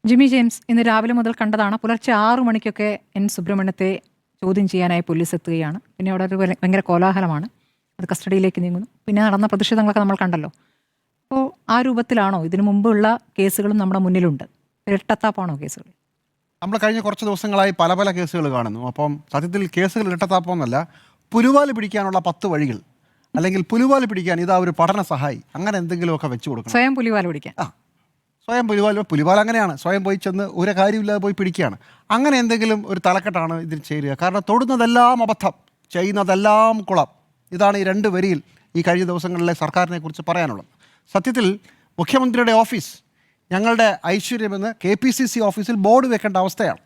Jimmy James ഇന്ന് രാവിലെ മുതൽ കണ്ടതാണ്. പുലർച്ചെ 6 മണിക്കൊക്കെ എൻ സുബ്രഹ്മണ്യത്തെ ചോദ്യം ചെയ്യാനായി പോലീസ് എത്തുകയാണ്. പിന്നെ അവിടെ ഒരു ഭയങ്കര കോലാഹലമാണ്. അത് കസ്റ്റഡിയിലേക്ക് നീങ്ങുന്നു. പിന്നെ നടന്ന പ്രതിഷേധങ്ങളൊക്കെ നമ്മൾ കണ്ടല്ലോ. അപ്പോൾ ആ രൂപത്തിലാണോ ഇതിനു മുമ്പുള്ള കേസുകളും നമ്മുടെ മുന്നിലുണ്ട്? ഇരട്ടത്താപ്പാണോ കേസുകൾ? നമ്മൾ കഴിഞ്ഞ കുറച്ച് ദിവസങ്ങളായി പല പല കേസുകൾ കാണുന്നു. അപ്പം സത്യത്തിൽ കേസുകൾ ഇരട്ടത്താപ്പൊന്നല്ല, പുലുവാല് പിടിക്കാനുള്ള 10 വഴികൾ, അല്ലെങ്കിൽ പുലുവാല് പിടിക്കാൻ ഇതാ ഒരു പഠന സഹായി, അങ്ങനെ എന്തെങ്കിലുമൊക്കെ വെച്ചു കൊടുക്കണം. സ്വയം പുലിവാല പിടിക്കാൻ. സ്വയം പുലിവാൽ അങ്ങനെയാണ്, സ്വയം പോയി ചെന്ന് ഒരു കാര്യമില്ലാതെ പോയി പിടിക്കുകയാണ്. അങ്ങനെ എന്തെങ്കിലും ഒരു തലക്കെട്ടാണ് ഇതിൽ ചേരുക. കാരണം തൊടുന്നതെല്ലാം അബദ്ധം, ചെയ്യുന്നതെല്ലാം കുളം. ഇതാണ് ഈ 2 വരിയിൽ ഈ കഴിഞ്ഞ ദിവസങ്ങളിലെ സർക്കാരിനെ കുറിച്ച് പറയാനുള്ളത്. സത്യത്തിൽ മുഖ്യമന്ത്രിയുടെ ഓഫീസ് ഞങ്ങളുടെ ഐശ്വര്യമെന്ന് KPCC ഓഫീസിൽ ബോർഡ് വെക്കേണ്ട അവസ്ഥയാണ്.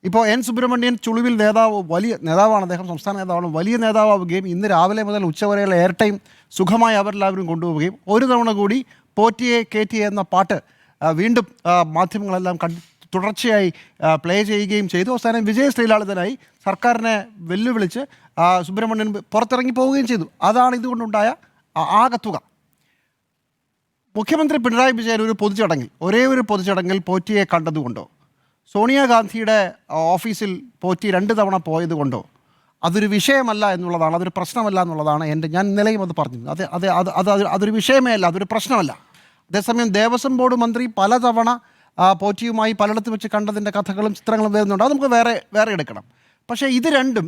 ഇപ്പോൾ എൻ സുബ്രഹ്മണ്യൻ ചുളിവിൽ നേതാവ്, വലിയ നേതാവാണ് അദ്ദേഹം, സംസ്ഥാന നേതാവാണ്, വലിയ നേതാവുകയും ഇന്ന് രാവിലെ മുതൽ ഉച്ചവരെയുള്ള എയർ ടൈം സുഖമായി അവരെല്ലാവരും കൊണ്ടുപോവുകയും ഒരു തവണ കൂടി പോറ്റിയെ കേറ്റിയെ എന്ന പാട്ട് വീണ്ടും മാധ്യമങ്ങളെല്ലാം തുടർച്ചയായി പ്ലേ ചെയ്യുകയും ചെയ്തു. അവസാനം വിജയശ്രീലാളിതനായി സർക്കാരിനെ വെല്ലുവിളിച്ച് സുബ്രഹ്മണ്യൻ പുറത്തിറങ്ങി പോവുകയും ചെയ്തു. അതാണ് ഇതുകൊണ്ടുണ്ടായ ആകത്തുക. മുഖ്യമന്ത്രി പിണറായി വിജയൻ ഒരു പൊതുചടങ്ങിൽ, ഒരേ ഒരു പൊതുചടങ്ങിൽ പോറ്റിയെ കണ്ടതുകൊണ്ടോ, സോണിയാഗാന്ധിയുടെ ഓഫീസിൽ പോറ്റി 2 തവണ പോയതുകൊണ്ടോ അതൊരു വിഷയമല്ല എന്നുള്ളതാണ്, അതൊരു പ്രശ്നമല്ല എന്നുള്ളതാണ് ഞാൻ ഇന്നലെയും അത് പറഞ്ഞിരുന്നു. അതൊരു വിഷയമേ അല്ല, അതൊരു പ്രശ്നമല്ല. അതേസമയം ദേവസ്വം ബോർഡ് മന്ത്രി പലതവണ പോറ്റിയുമായി പലയിടത്ത് വെച്ച് കണ്ടതിൻ്റെ കഥകളും ചിത്രങ്ങളും വരുന്നുണ്ട്. അത് നമുക്ക് വേറെ എടുക്കണം. പക്ഷേ ഇത് രണ്ടും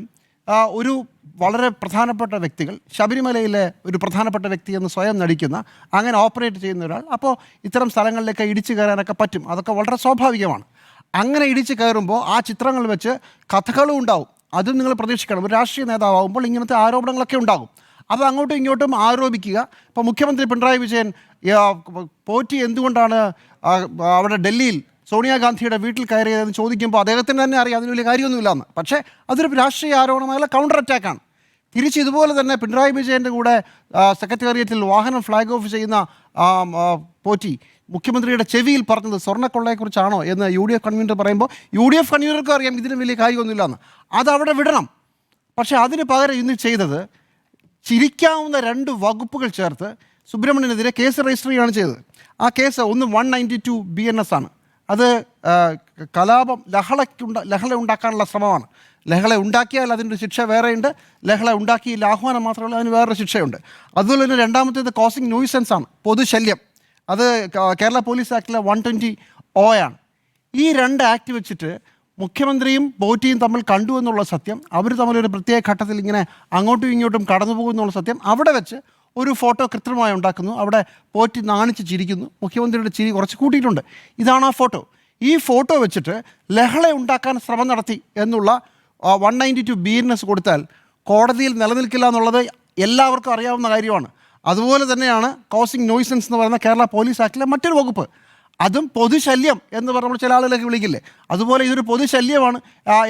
ഒരു വളരെ പ്രധാനപ്പെട്ട വ്യക്തികൾ, ശബരിമലയിലെ ഒരു പ്രധാനപ്പെട്ട വ്യക്തി എന്ന് സ്വയം നടിക്കുന്ന, അങ്ങനെ ഓപ്പറേറ്റ് ചെയ്യുന്ന ഒരാൾ, അപ്പോൾ ഇത്തരം സ്ഥലങ്ങളിലേക്ക് ഇടിച്ചു കയറാനൊക്കെ പറ്റും. അതൊക്കെ വളരെ സ്വാഭാവികമാണ്. അങ്ങനെ ഇടിച്ചു കയറുമ്പോൾ ആ ചിത്രങ്ങൾ വെച്ച് കഥകളും ഉണ്ടാവും. അതും നിങ്ങൾ പ്രതീക്ഷിക്കണം. ഒരു രാഷ്ട്രീയ നേതാവുമ്പോൾ ഇങ്ങനത്തെ ആരോപണങ്ങളൊക്കെ ഉണ്ടാകും. അത് അങ്ങോട്ടും ഇങ്ങോട്ടും ആരോപിക്കുക. ഇപ്പോൾ മുഖ്യമന്ത്രി പിണറായി വിജയൻ പോറ്റി എന്തുകൊണ്ടാണ് അവിടെ ഡൽഹിയിൽ സോണിയാഗാന്ധിയുടെ വീട്ടിൽ കയറിയതെന്ന് ചോദിക്കുമ്പോൾ അദ്ദേഹത്തിന് തന്നെ അറിയാം അതിന് വലിയ കാര്യമൊന്നുമില്ലെന്ന്. പക്ഷേ അതൊരു രാഷ്ട്രീയ ആരോപണമല്ല, കൗണ്ടർ അറ്റാക്കാണ്. തിരിച്ച് ഇതുപോലെ തന്നെ പിണറായി വിജയൻ്റെ കൂടെ സെക്രട്ടേറിയറ്റിൽ വാഹനം ഫ്ലാഗ് ഓഫ് ചെയ്യുന്ന പോറ്റി മുഖ്യമന്ത്രിയുടെ ചെവിയിൽ പറഞ്ഞത് സ്വർണ്ണക്കൊള്ളയെക്കുറിച്ചാണോ എന്ന് UDF കൺവീനർ പറയുമ്പോൾ UDF കൺവീനർക്കും അറിയാം ഇതിന് വലിയ കാര്യമൊന്നുമില്ലെന്ന്. അതവിടെ വിടണം. പക്ഷേ അതിന് പകരം ഇന്ന് ചെയ്തത് ചിരിക്കാവുന്ന 2 വകുപ്പുകൾ ചേർത്ത് സുബ്രഹ്മണ്യനെതിരെ കേസ് രജിസ്റ്റർ ചെയ്യുകയാണ് ചെയ്തത്. ആ കേസ് ഒന്ന് 192 BNS ആണ്. അത് കലാപം, ലഹള ഉണ്ടാക്കാനുള്ള ശ്രമമാണ്. ലഹള ഉണ്ടാക്കിയാൽ അതിൻ്റെ ശിക്ഷ വേറെയുണ്ട്, ലഹള ഉണ്ടാക്കിയില്ല ആഹ്വാനം മാത്രമല്ല അതിന് വേറൊരു ശിക്ഷയുണ്ട്. അതുപോലെ തന്നെ രണ്ടാമത്തേത് കോസിങ് ന്യൂസൻസ് ആണ്, പൊതുശല്യം. അത് കേരള പോലീസ് ആക്ടിലെ 120(O) ആണ്. ഈ 2 ആക്ട് വെച്ചിട്ട് മുഖ്യമന്ത്രിയും പോറ്റിയും തമ്മിൽ കണ്ടു എന്നുള്ള സത്യം, അവർ തമ്മിലൊരു പ്രത്യേക ഘട്ടത്തിൽ ഇങ്ങനെ അങ്ങോട്ടും ഇങ്ങോട്ടും കടന്നു പോകുന്നുള്ള സത്യം അവിടെ വെച്ച് ഒരു ഫോട്ടോ കൃത്രിമമായി ഉണ്ടാക്കുന്നു. അവിടെ പോറ്റി നാണിച്ച് ചിരിക്കുന്നു. മുഖ്യമന്ത്രിയുടെ ചിരി കുറച്ച് കൂട്ടിയിട്ടുണ്ട്. ഇതാണ് ആ ഫോട്ടോ. ഈ ഫോട്ടോ വെച്ചിട്ട് ലഹള ഉണ്ടാക്കാൻ ശ്രമം നടത്തി എന്നുള്ള 192 BNS കൊടുത്താൽ കോടതിയിൽ നിലനിൽക്കില്ല എന്നുള്ളത് എല്ലാവർക്കും അറിയാവുന്ന കാര്യമാണ്. അതുപോലെ തന്നെയാണ് കോസിങ് നോയ്സൻസ് എന്ന് പറയുന്ന കേരള പോലീസ് ആക്ടിലെ മറ്റൊരു വകുപ്പ്. അതും പൊതുശല്യം എന്ന് പറഞ്ഞപ്പോൾ ചില ആളുകളൊക്കെ വിളിക്കില്ലേ, അതുപോലെ ഇതൊരു പൊതുശല്യമാണ്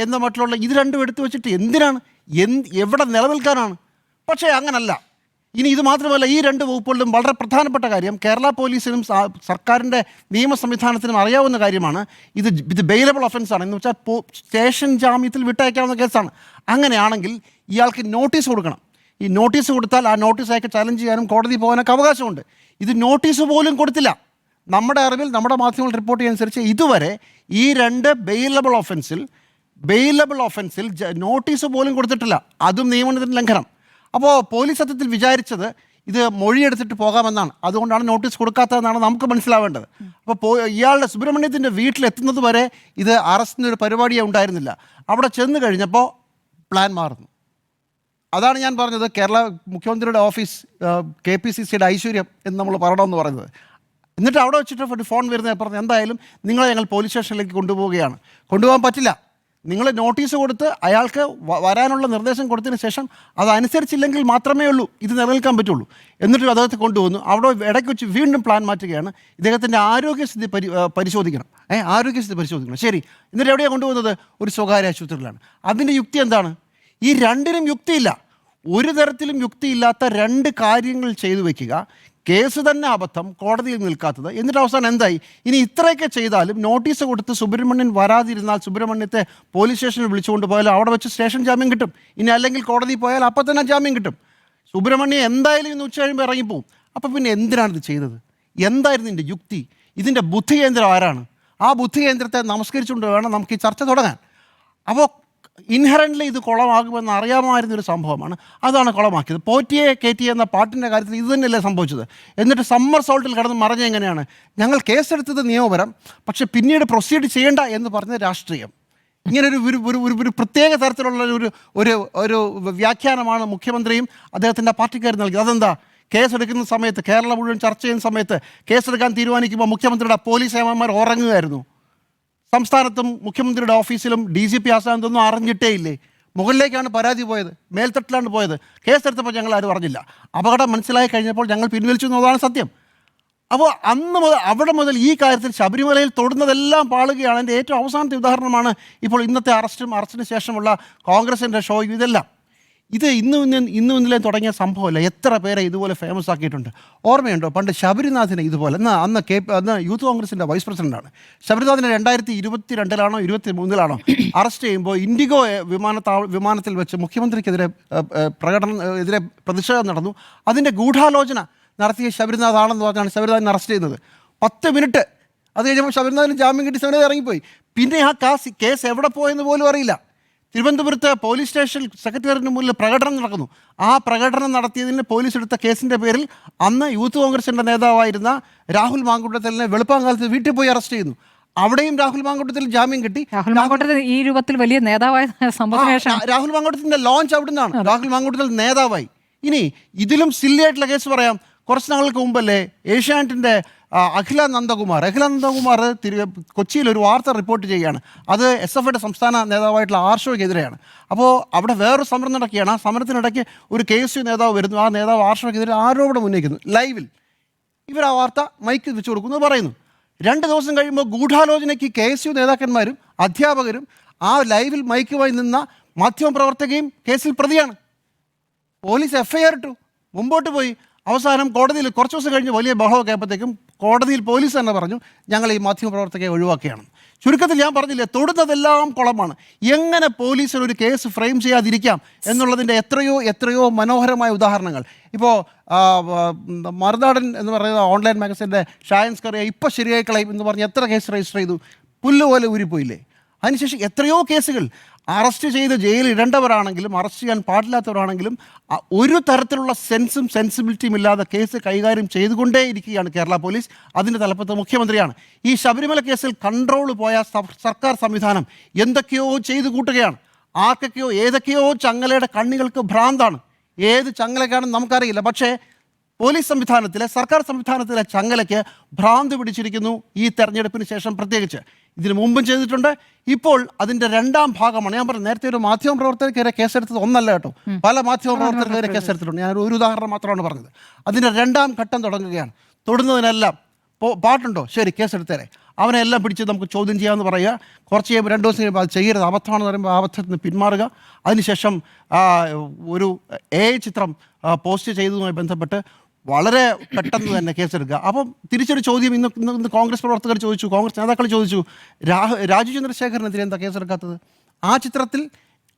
എന്ന മറ്റുള്ള ഇത് രണ്ടും എടുത്തു വെച്ചിട്ട് എന്തിനാണ്, എവിടെ നിലനിൽക്കാനാണ്? പക്ഷേ അങ്ങനല്ല. ഇനി ഇത് മാത്രമല്ല, ഈ 2 വകുപ്പുകളിലും വളരെ പ്രധാനപ്പെട്ട കാര്യം, കേരള പോലീസിനും സർക്കാരിൻ്റെ നിയമ സംവിധാനത്തിനും അറിയാവുന്ന കാര്യമാണ്, ഇത് ബെയിലബിൾ ഒഫൻസാണ്. എന്ന് വെച്ചാൽ സ്റ്റേഷൻ ജാമ്യത്തിൽ വിട്ടയക്കാവുന്ന കേസാണ്. അങ്ങനെയാണെങ്കിൽ ഇയാൾക്ക് നോട്ടീസ് കൊടുക്കണം. ഈ നോട്ടീസ് കൊടുത്താൽ ആ നോട്ടീസ് അയക്ക് ചലഞ്ച് ചെയ്യാനും കോടതി പോകാനൊക്കെ അവകാശമുണ്ട്. ഇത് നോട്ടീസ് പോലും കൊടുത്തില്ല. നമ്മുടെ അറിവിൽ, നമ്മുടെ മാധ്യമങ്ങൾ റിപ്പോർട്ട് ചെയ്യുന്നതനുസരിച്ച് ഇതുവരെ ഈ 2 ബെയിലബിൾ ഒഫൻസിൽ നോട്ടീസ് പോലും കൊടുത്തിട്ടില്ല. അതും നിയമനത്തിൻ്റെ ലംഘനം. അപ്പോൾ പോലീസ് സത്യത്തിൽ വിചാരിച്ചത് ഇത് മൊഴിയെടുത്തിട്ട് പോകാമെന്നാണ്. അതുകൊണ്ടാണ് നോട്ടീസ് കൊടുക്കാത്തതെന്നാണ് നമുക്ക് മനസ്സിലാവേണ്ടത്. അപ്പോൾ ഇയാളുടെ സുബ്രഹ്മണ്യത്തിൻ്റെ വീട്ടിലെത്തുന്നത് വരെ ഇത് അറസ്റ്റിനൊരു പരിപാടിയേ ഉണ്ടായിരുന്നില്ല. അവിടെ ചെന്ന് കഴിഞ്ഞപ്പോൾ പ്ലാൻ മാറുന്നു. അതാണ് ഞാൻ പറഞ്ഞത്, കേരള മുഖ്യമന്ത്രിയുടെ ഓഫീസ് KPCCയുടെ ഐശ്വര്യം എന്ന് നമ്മൾ പറയണമെന്ന് പറയുന്നത്. എന്നിട്ട് അവിടെ വെച്ചിട്ട് ഒരു ഫോൺ വരുന്നത് പറഞ്ഞു, എന്തായാലും നിങ്ങളെ ഞങ്ങൾ പോലീസ് സ്റ്റേഷനിലേക്ക് കൊണ്ടുപോകാൻ പറ്റില്ല. നിങ്ങൾ നോട്ടീസ് കൊടുത്ത് അയാൾക്ക് വരാനുള്ള നിർദ്ദേശം കൊടുത്തതിന് ശേഷം അതനുസരിച്ചില്ലെങ്കിൽ മാത്രമേ ഉള്ളൂ ഇത് നിലനിൽക്കാൻ പറ്റുള്ളൂ. എന്നിട്ട് അദ്ദേഹത്തെ കൊണ്ടുവന്നു. അവിടെ ഇടയ്ക്ക് വെച്ച് വീണ്ടും പ്ലാൻ മാറ്റുകയാണ്. ഇദ്ദേഹത്തിൻ്റെ ആരോഗ്യസ്ഥിതി പരിശോധിക്കണം. ശരി, എന്നിട്ട് എവിടെയാണ് കൊണ്ടുപോകുന്നത്? ഒരു സ്വകാര്യ ആശുപത്രിയിലാണ്. അതിൻ്റെ യുക്തി എന്താണ്? ഈ 2നും യുക്തിയില്ല. ഒരു തരത്തിലും യുക്തിയില്ലാത്ത 2 കാര്യങ്ങൾ ചെയ്തു വയ്ക്കുക. കേസ് തന്നെ അബദ്ധം, കോടതിയിൽ നിൽക്കാത്തത്. എന്നിട്ട് അവസാനം എന്തായി? ഇനി ഇത്രയൊക്കെ ചെയ്താലും നോട്ടീസ് കൊടുത്ത് സുബ്രഹ്മണ്യൻ വരാതിരുന്നാൽ സുബ്രഹ്മണ്യത്തെ പോലീസ് സ്റ്റേഷനിൽ വിളിച്ചുകൊണ്ട് പോയാലും അവിടെ വെച്ച് സ്റ്റേഷൻ ജാമ്യം കിട്ടും. ഇനി അല്ലെങ്കിൽ കോടതി പോയാൽ അപ്പം തന്നെ ജാമ്യം കിട്ടും. സുബ്രഹ്മണ്യൻ എന്തായാലും ഇന്ന് ഉച്ച കഴിയുമ്പോൾ ഇറങ്ങിപ്പോവും. അപ്പം പിന്നെ എന്തിനാണ് ഇത് ചെയ്തത്? എന്തായിരുന്നു ഇതിൻ്റെ യുക്തി? ഇതിൻ്റെ ബുദ്ധി കേന്ദ്രം ആരാണ്? ആ ബുദ്ധി കേന്ദ്രത്തെ നമസ്കരിച്ചുകൊണ്ട് വേണം നമുക്ക് ഈ ചർച്ച തുടങ്ങാൻ. അപ്പോൾ ഇൻഹറൻ്റ്ലി ഇത് കുളമാകുമെന്ന് അറിയാമായിരുന്നൊരു സംഭവമാണ്, അതാണ് കുളമാക്കിയത്. പോറ്റിയെ കയറ്റി എന്ന പാട്ടിൻ്റെ കാര്യത്തിൽ ഇത് തന്നെയല്ലേ സംഭവിച്ചത്. എന്നിട്ട് സമ്മർ സോൾട്ടിൽ കിടന്ന് മറഞ്ഞ എങ്ങനെയാണ്? ഞങ്ങൾ കേസെടുത്തത് നിയമപരം, പക്ഷെ പിന്നീട് പ്രൊസീഡ് ചെയ്യേണ്ട എന്ന് പറഞ്ഞ രാഷ്ട്രീയം. ഇങ്ങനെ ഒരു പ്രത്യേക തരത്തിലുള്ള ഒരു വ്യാഖ്യാനമാണ് മുഖ്യമന്ത്രിയും അദ്ദേഹത്തിൻ്റെ പാർട്ടിക്കാരും നൽകിയത്. അതെന്താ? കേസെടുക്കുന്ന സമയത്ത്, കേരളം മുഴുവൻ ചർച്ച ചെയ്യുന്ന സമയത്ത് കേസെടുക്കാൻ തീരുമാനിക്കുമ്പോൾ മുഖ്യമന്ത്രിയുടെ പോലീസ് ഏമാന്മാർ ഉറങ്ങുകയായിരുന്നു. സംസ്ഥാനത്തും മുഖ്യമന്ത്രിയുടെ ഓഫീസിലും DGP ആസ്ഥാനത്തൊന്നും അറിഞ്ഞിട്ടേ ഇല്ലേ? മുകളിലേക്കാണ് പരാതി പോയത്, മേൽത്തട്ടിലാണ് പോയത്. കേസെടുത്തപ്പോൾ ഞങ്ങൾ ആരും അറിഞ്ഞില്ല. അപകടം മനസ്സിലായി കഴിഞ്ഞപ്പോൾ ഞങ്ങൾ പിൻവലിച്ചു എന്നതാണ് സത്യം. അപ്പോൾ അന്ന് മുതൽ അവിടെ മുതൽ ഈ കാര്യത്തിൽ ശബരിമലയിൽ തൊടുന്നതെല്ലാം പാളുകയാണ്. എൻ്റെ ഏറ്റവും അവസാനത്തെ ഉദാഹരണമാണ് ഇപ്പോൾ ഇന്നത്തെ അറസ്റ്റിന് ശേഷമുള്ള കോൺഗ്രസിൻ്റെ ഷോ. ഇതെല്ലാം ഇത് ഇന്നലെ തുടങ്ങിയ സംഭവമല്ല. എത്ര പേരെ ഇതുപോലെ ഫേമസ് ആക്കിയിട്ടുണ്ട്. ഓർമ്മയുണ്ടോ പണ്ട് ശബരിനാഥിനെ ഇതുപോലെ? അന്ന് യൂത്ത് കോൺഗ്രസിൻ്റെ വൈസ് പ്രസിഡൻ്റാണ് ശബരിനാഥിനെ 2022 23 അറസ്റ്റ് ചെയ്യുമ്പോൾ ഇൻഡിഗോ വിമാനത്തിൽ വെച്ച് മുഖ്യമന്ത്രിക്കെതിരെ പ്രതിഷേധം നടന്നു. അതിൻ്റെ ഗൂഢാലോചന നടത്തിയ ശബരിനാഥാണെന്ന് പറഞ്ഞാണ് ശബരിനാഥിനെ അറസ്റ്റ് ചെയ്യുന്നത്. 10 മിനിറ്റ് അത് കഴിഞ്ഞപ്പോൾ ശബരിനാഥിന് ജാമ്യം കിട്ടി ശബരിനാഥ് ഇറങ്ങിപ്പോയി. പിന്നെ ആ കേസ് എവിടെ പോയെന്ന് പോലും അറിയില്ല. തിരുവനന്തപുരത്ത് പോലീസ് സ്റ്റേഷൻ സെക്രട്ടേറിയറ്റിന് മുന്നിൽ പ്രകടനം നടക്കുന്നു. ആ പ്രകടനം നടത്തിയതിന് പോലീസ് എടുത്ത കേസിൻ്റെ പേരിൽ അന്ന് യൂത്ത് കോൺഗ്രസിൻ്റെ നേതാവായിരുന്ന രാഹുൽ മാങ്കൂട്ടത്തിലിനെ വെളുപ്പാങ്കാലത്ത് വീട്ടിൽ പോയി അറസ്റ്റ് ചെയ്യുന്നു. അവിടെയും രാഹുൽ മാങ്കൂട്ടത്തിൽ ജാമ്യം കിട്ടി. രാഹുൽ മാങ്കൂട്ടത്തിൽ ഈ രൂപത്തിൽ വലിയ നേതാവായ രാഹുൽ മാങ്കൂട്ടത്തിൻ്റെ ലോഞ്ച് അവിടെ നിന്നാണ്. രാഹുൽ മാങ്കൂട്ടത്തിൽ നേതാവായി. ഇനി ഇതിലും സില്ലിയായിട്ടുള്ള കേസ് പറയാം. കുറച്ച് നാൾക്ക് മുമ്പല്ലേ ഏഷ്യാനെറ്റിൻ്റെ അഖില നന്ദകുമാർ കൊച്ചിയിൽ ഒരു വാർത്ത റിപ്പോർട്ട് ചെയ്യുകയാണ്. അത് SFIയുടെ സംസ്ഥാന നേതാവായിട്ടുള്ള ആർഷോയ്ക്കെതിരെയാണ്. അപ്പോൾ അവിടെ വേറൊരു സമരം നടക്കുകയാണ്. ആ സമരത്തിനിടയ്ക്ക് ഒരു KSU നേതാവ് വരുന്നു. ആ നേതാവ് ആർഷോയ്ക്കെതിരെ ആരോപണം ഉന്നയിക്കുന്നു. ലൈവിൽ ഇവർ ആ വാർത്ത മൈക്ക് വെച്ച് കൊടുക്കുന്നു പറയുന്നു. 2 ദിവസം കഴിയുമ്പോൾ ഗൂഢാലോചനയ്ക്ക് KSU നേതാക്കന്മാരും അധ്യാപകരും ആ ലൈവിൽ മൈക്കുമായി നിന്ന മാധ്യമപ്രവർത്തകയും കേസിൽ പ്രതിയാണ്. പോലീസ് FIR ഇട്ടു, മുമ്പോട്ട് പോയി. അവസാനം കോടതിയിൽ കുറച്ച് ദിവസം കഴിഞ്ഞ് വലിയ ബഹളമൊക്കെ ആയപ്പോഴത്തേക്കും കോടതിയിൽ പോലീസ് തന്നെ പറഞ്ഞു ഞങ്ങൾ ഈ മാധ്യമപ്രവർത്തകയെ ഒഴിവാക്കുകയാണ്. ചുരുക്കത്തിൽ ഞാൻ പറഞ്ഞില്ലേ, തൊടുന്നതെല്ലാം കുളമാണ്. എങ്ങനെ പോലീസിൽ ഒരു കേസ് ഫ്രെയിം ചെയ്യാതിരിക്കാം എന്നുള്ളതിൻ്റെ എത്രയോ മനോഹരമായ ഉദാഹരണങ്ങൾ. ഇപ്പോൾ മറുനാടൻ എന്ന് പറയുന്ന ഓൺലൈൻ മാഗസിൻ്റെ ഷായൻസ് കറിയ ഇപ്പോൾ ശരിയായി കളയും എന്ന് പറഞ്ഞ് എത്ര കേസ് രജിസ്റ്റർ ചെയ്തു? പുല്ലുപോലെ ഊരിപ്പോയില്ലേ? അതിനുശേഷം എത്രയോ കേസുകൾ അറസ്റ്റ് ചെയ്ത് ജയിലിൽ ഇടേണ്ടവരാണെങ്കിലും അറസ്റ്റ് ചെയ്യാൻ പാടില്ലാത്തവരാണെങ്കിലും ഒരു തരത്തിലുള്ള സെൻസിബിലിറ്റിയും ഇല്ലാതെ കേസ് കൈകാര്യം ചെയ്തുകൊണ്ടേയിരിക്കുകയാണ് കേരള പോലീസ്. അതിൻ്റെ തലപ്പത്ത് മുഖ്യമന്ത്രിയാണ്. ഈ ശബരിമല കേസിൽ കൺട്രോൾ പോയ സർക്കാർ സംവിധാനം എന്തൊക്കെയോ ചെയ്തു കൂട്ടുകയാണ്. ആർക്കൊക്കെയോ ഏതൊക്കെയോ ചങ്ങലയുടെ കണ്ണികൾക്ക് ഭ്രാന്താണ്. ഏത് ചങ്ങലക്കാണെന്ന് നമുക്കറിയില്ല. പക്ഷേ പോലീസ് സംവിധാനത്തിലെ, സർക്കാർ സംവിധാനത്തിലെ ചങ്ങലയ്ക്ക് ഭ്രാന്ത് പിടിച്ചിരിക്കുന്നു. ഈ തെരഞ്ഞെടുപ്പിന് ശേഷം പ്രത്യേകിച്ച് ഇതിനു മുമ്പും ചെയ്തിട്ടുണ്ട്. ഇപ്പോൾ അതിൻ്റെ 2ാം ഭാഗമാണ്. ഞാൻ പറഞ്ഞു നേരത്തെ ഒരു മാധ്യമപ്രവർത്തകർക്കെതിരെ കേസെടുത്തത് ഒന്നല്ല കേട്ടോ, പല മാധ്യമപ്രവർത്തകർക്കെതിരെ കേസെടുത്തിട്ടുണ്ട്. ഞാൻ ഒരു ഉദാഹരണം മാത്രമാണ് പറഞ്ഞത്. അതിൻ്റെ 2ാം ഘട്ടം തുടങ്ങുകയാണ്. തൊടുന്നതിനെല്ലാം പാട്ടുണ്ടോ, ശരി കേസെടുത്തേരെ, അവനെല്ലാം പിടിച്ച് നമുക്ക് ചോദ്യം ചെയ്യാമെന്ന് പറയുക. കുറച്ച് കഴിയുമ്പോൾ 2 ദിവസം കഴിയുമ്പോൾ അത് ചെയ്യരുത്, അബദ്ധമാണെന്ന് പറയുമ്പോൾ അബദ്ധത്തിൽ നിന്ന് പിന്മാറുക. അതിനുശേഷം ഒരു AI ചിത്രം പോസ്റ്റ് ചെയ്തതുമായി ബന്ധപ്പെട്ട് വളരെ പെട്ടെന്ന് തന്നെ കേസെടുക്കുക. അപ്പം തിരിച്ചൊരു ചോദ്യം ഇന്ന് കോൺഗ്രസ് പ്രവർത്തകർ ചോദിച്ചു, കോൺഗ്രസ് നേതാക്കൾ ചോദിച്ചു, രാജീവ് ചന്ദ്രശേഖരനെതിരെ എന്താ കേസെടുക്കാത്തത്? ആ ചിത്രത്തിൽ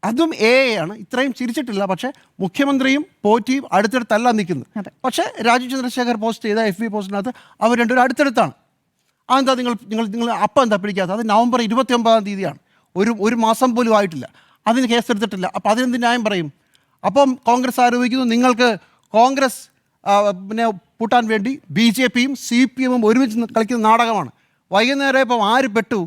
അതും AI ആണ്. ഇത്രയും ചിരിച്ചിട്ടില്ല. പക്ഷേ മുഖ്യമന്ത്രിയും പോറ്റിയും അടുത്തടുത്തല്ല നിൽക്കുന്നത്. പക്ഷേ രാജീവ് ചന്ദ്രശേഖർ പോസ്റ്റ് ചെയ്ത FB പോസ്റ്റിനകത്ത് അവർ രണ്ടുപേരും അടുത്തടുത്താണ്. അതെന്താ നിങ്ങൾ അപ്പം എന്താ പിടിക്കാത്തത്? അത് നവംബർ 29-ാം തീയതിയാണ്. ഒരു മാസം പോലും ആയിട്ടില്ല. അതിന് കേസെടുത്തിട്ടില്ല. അപ്പം അതിനെന്ത് ന്യായം പറയും? അപ്പം കോൺഗ്രസ് ആരോപിക്കുന്നു നിങ്ങൾക്ക് കോൺഗ്രസ് പിന്നെ പൂട്ടാൻ വേണ്ടി BJPയും CPM ഒരുമിച്ച് കളിക്കുന്ന നാടകമാണ്. വൈകുന്നേരം ഇപ്പം ആര് പെട്ടു?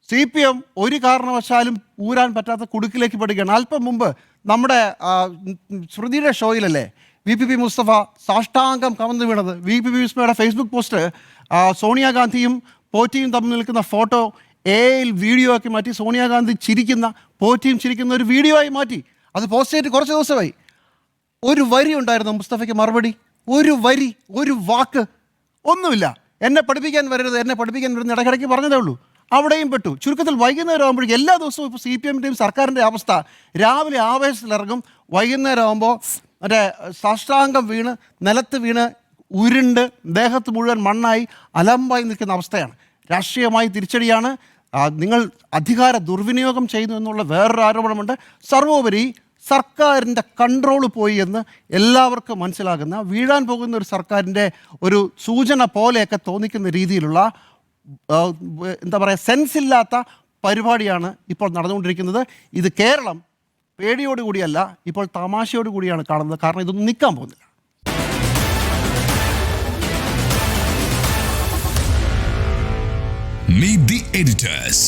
CPM ഒരു കാരണവശാലും ഊരാൻ പറ്റാത്ത കുടുക്കിലേക്ക് പെടുകയാണ്. അല്പം മുമ്പ് നമ്മുടെ ശ്രുതിയുടെ ഷോയിലല്ലേ VPP മുസ്തഫ സാഷ്ടാംഗം കമന്ന് വീണത്? VPP മുസ്തഫയുടെ ഫേസ്ബുക്ക് പോസ്റ്റ് സോണിയാഗാന്ധിയും പോറ്റിയും തമ്മിൽ നിൽക്കുന്ന ഫോട്ടോ AI വീഡിയോ ആക്കി മാറ്റി സോണിയാഗാന്ധി ചിരിക്കുന്ന, പോറ്റിയും ചിരിക്കുന്ന ഒരു വീഡിയോ ആയി മാറ്റി. അത് പോസ്റ്റ് ചെയ്തിട്ട് കുറച്ച് ദിവസമായി. ഒരു വരി ഉണ്ടായിരുന്നു മുസ്തഫയ്ക്ക് മറുപടി? ഒരു വാക്ക് ഒന്നുമില്ല. എന്നെ പഠിപ്പിക്കാൻ വരരുത് ഇടയ്ക്കിടയ്ക്ക് പറഞ്ഞതേ ഉള്ളൂ. അവിടെയും പെട്ടു. ചുരുക്കത്തിൽ വൈകുന്നേരം ആകുമ്പോഴേക്കും എല്ലാ ദിവസവും ഇപ്പോൾ CPMൻ്റെയും സർക്കാരിൻ്റെ അവസ്ഥ, രാവിലെ ആവേശത്തിലിറങ്ങും, വൈകുന്നേരം ആകുമ്പോൾ മറ്റേ സാഷ്ടാംഗം വീണ് നിലത്ത് വീണ് ഉരുണ്ട് ദേഹത്ത് മുഴുവൻ മണ്ണായി അലമ്പായി നിൽക്കുന്ന അവസ്ഥയാണ്. രാഷ്ട്രീയമായി തിരിച്ചടിയാണ്. നിങ്ങൾ അധികാര ദുർവിനിയോഗം ചെയ്യുന്നു എന്നുള്ള വേറൊരു ആരോപണമുണ്ട്. സർവോപരി സർക്കാരിൻ്റെ കൺട്രോൾ പോയി എന്ന് എല്ലാവർക്കും മനസ്സിലാകുന്ന, വീഴാൻ പോകുന്ന ഒരു സർക്കാരിൻ്റെ ഒരു സൂചന പോലെയൊക്കെ തോന്നിക്കുന്ന രീതിയിലുള്ള എന്താ പറയുക സെൻസില്ലാത്ത പരിപാടിയാണ് ഇപ്പോൾ നടന്നുകൊണ്ടിരിക്കുന്നത്. ഇത് കേരളം പേടിയോടുകൂടിയല്ല, ഇപ്പോൾ തമാശയോടുകൂടിയാണ് കാണുന്നത്. കാരണം ഇതൊന്നും നിൽക്കാൻ പോകുന്നില്ല. Meet the editors.